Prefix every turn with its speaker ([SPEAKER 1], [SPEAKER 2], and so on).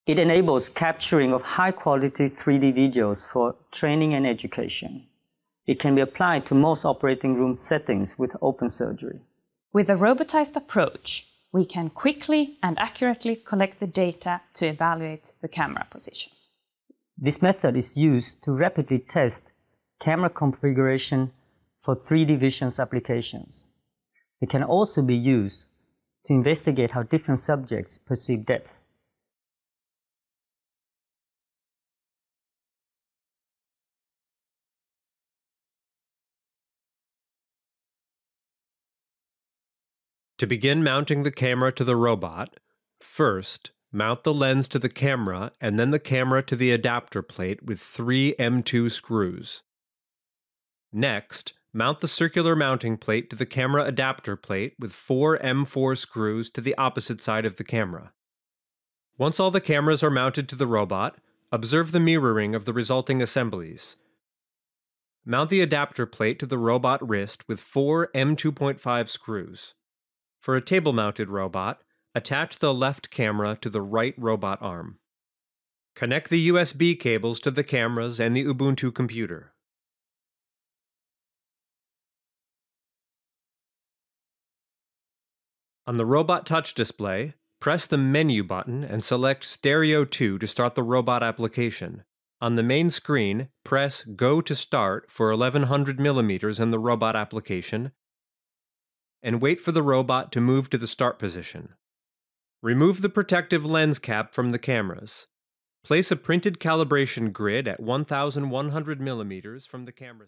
[SPEAKER 1] It enables capturing of high-quality 3D videos for training and education. It can be applied to most operating room settings with open surgery.
[SPEAKER 2] With a robotized approach, we can quickly and accurately collect the data to evaluate the camera positions.
[SPEAKER 1] This method is used to rapidly test camera configuration for 3D vision applications. It can also be used to investigate how different subjects perceive depth.
[SPEAKER 3] To begin mounting the camera to the robot, first, mount the lens to the camera and then the camera to the adapter plate with 3 M2 screws. Next, mount the circular mounting plate to the camera adapter plate with 4 M4 screws to the opposite side of the camera. Once all the cameras are mounted to the robot, observe the mirroring of the resulting assemblies. Mount the adapter plate to the robot wrist with 4 M2.5 screws. For a table-mounted robot, attach the left camera to the right robot arm. Connect the USB cables to the cameras and the Ubuntu computer. On the robot touch display, press the Menu button and select Stereo 2 to start the robot application. On the main screen, press Go to Start for 1100 mm in the robot application, and wait for the robot to move to the start position. Remove the protective lens cap from the cameras. Place a printed calibration grid at 1100 mm from the camera.